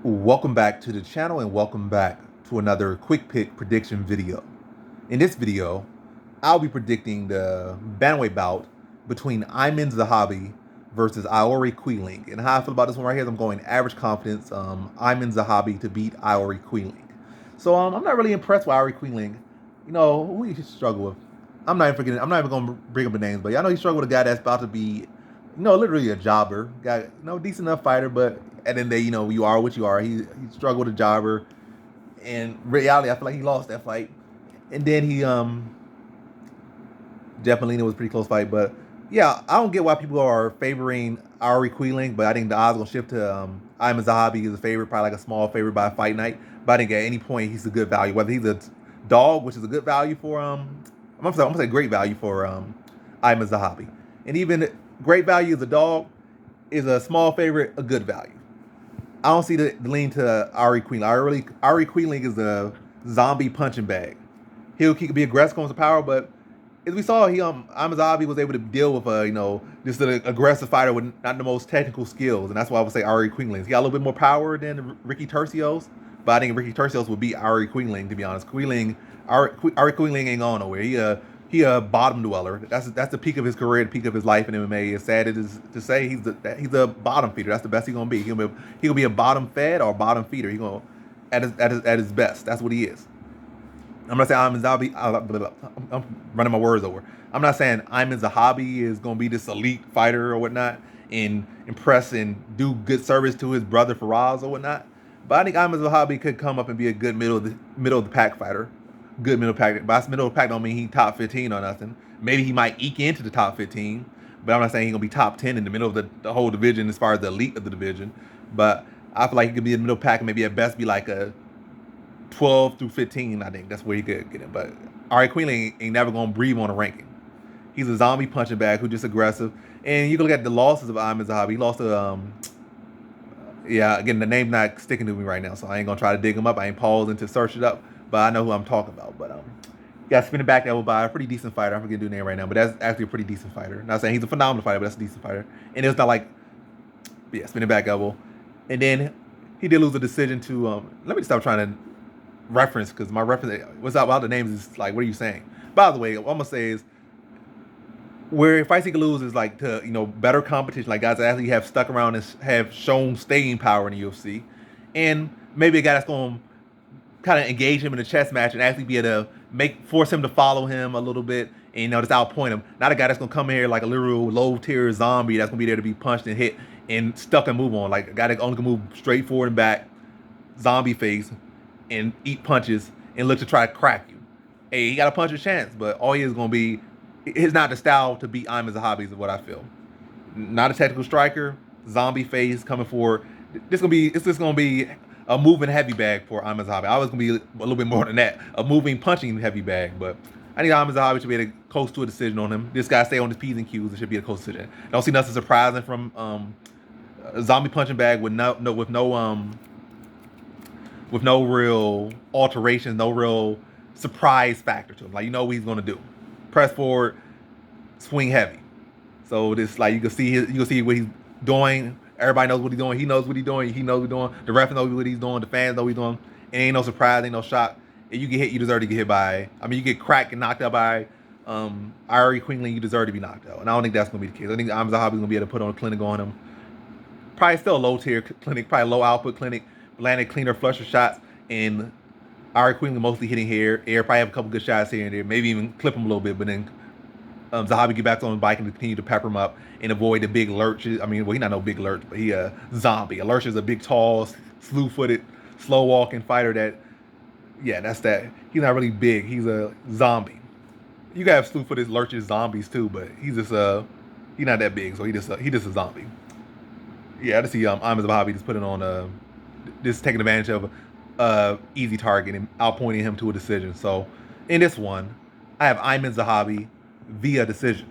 Welcome back to the channel and welcome back to another quick pick prediction video. In this video, I'll be predicting the bantamweight bout between Aiemann Zahabi versus Aoriqileng. And how I feel about this one right here is I'm going average confidence, Aiemann Zahabi to beat Aoriqileng. So I'm not really impressed with Aoriqileng. You know, who he struggle with. I'm not even going to bring up the names, but y'all know he struggled with a guy that's about to be, literally a jobber. Guy, decent enough fighter, but at the end of the day, you are what you are. He struggled with a jobber. In reality, I feel like he lost that fight. And then he definitely it was a pretty close fight. But yeah, I don't get why people are favoring Aoriqileng, but I think the odds will shift to Aiemann Zahabi is a favorite, probably like a small favorite by a fight night. But I think at any point he's a good value. Whether he's a dog, which is a good value for I'm gonna say great value for Aiemann Zahabi. And even great value as a dog is a small favorite, a good value. I don't see the lean to Aoriqileng. Aoriqileng is a zombie punching bag. He could be aggressive on his power, but as we saw, Aiemann Zahabi was able to deal with just an aggressive fighter with not the most technical skills, and that's why I would say Aoriqileng. He got a little bit more power than Ricky Turcios, but I think Ricky Turcios would beat Aoriqileng, to be honest. Aoriqileng ain't going nowhere. He a bottom dweller. That's the peak of his career, the peak of his life in MMA. As sad it is to say, he's a bottom feeder. That's the best he's gonna be. He'll be a bottom fed or a bottom feeder. He's gonna at his best. That's what he is. I'm not saying Aiemann Zahabi. I'm running my words over. I'm not saying Aiemann Zahabi is gonna be this elite fighter or whatnot and impress and do good service to his brother Faraz or whatnot. But I think Aiemann Zahabi could come up and be a good middle of the pack fighter. Good middle pack. By middle of the pack don't mean he top 15 or nothing. Maybe he might eke into the top 15, but I'm not saying he's gonna be top 10 in the middle of the whole division as far as the elite of the division. But I feel like he could be in the middle pack and maybe at best be like a 12 through 15. I think that's where he could get him. But Aoriqileng ain't never gonna breathe on a ranking. He's a zombie punching bag who's just aggressive. And you can look at the losses of Aiemann Zahabi. He lost to yeah, again, the name's not sticking to me right now, so I ain't gonna try to dig him up. I ain't pausing to search it up, but I know who I'm talking about. But yeah, spinning back that will buy a pretty decent fighter. I forget the name right now, but that's actually a pretty decent fighter. Not saying he's a phenomenal fighter, but that's a decent fighter. And it's not like, yeah, spinning back elbow. And then he did lose a decision to let me stop trying to reference, because my reference what's about the names is like, what are you saying? By the way, what I'm gonna say is where fights he could lose is like to better competition, like guys that actually have stuck around and have shown staying power in the UFC, and maybe a guy that's going to kind of engage him in a chess match and actually be able to force him to follow him a little bit and just outpoint him. Not a guy that's going to come in here like a literal low tier zombie that's going to be there to be punched and hit and stuck and move on, like a guy that only can move straight forward and back, zombie face, and eat punches and look to try to crack you. Hey, he got a puncher's chance, but all he is going to be. It's not the style to beat Aiemann Zahabi is what I feel. Not a technical striker, zombie face coming forward. It's just gonna be a moving heavy bag for Aiemann Zahabi. I was gonna be a little bit more than that, a moving punching heavy bag. But I think Aiemann Zahabi should be close to a decision on him. This guy stay on his P's and Q's. It should be a close decision. Don't see nothing surprising from a zombie punching bag with no real alterations, no real surprise factor to him. Like what he's gonna do. Press forward, swing heavy. So this you can see what he's doing. Everybody knows what he's doing. He knows what he's doing. He knows what he's doing. The ref knows what he's doing. The fans know what he's doing. It ain't no surprise, ain't no shock. If you get hit, you deserve to get hit by. You get cracked and knocked out by Aoriqileng, you deserve to be knocked out. And I don't think that's gonna be the case. I think Aiemann Zahabi is gonna be able to put on a clinic on him. Probably still a low tier clinic, probably low output clinic, landed cleaner, flusher shots, and Aoriqileng mostly hitting here. Air probably have a couple good shots here and there, maybe even clip him a little bit, but then Zahabi get back on the bike and continue to pepper him up and avoid the big lurches. He's not no big lurch, but he a zombie. A lurch is a big, tall, slew-footed, slow-walking fighter that, yeah, that's that. He's not really big. He's a zombie. You gotta have slew-footed lurches, zombies too, but he's just he's not that big, so he just a zombie. Yeah, I just see Aiemann Zahabi just putting on just taking advantage of easy target and outpointing him to a decision. So in this one, I have Aiemann Zahabi via decision.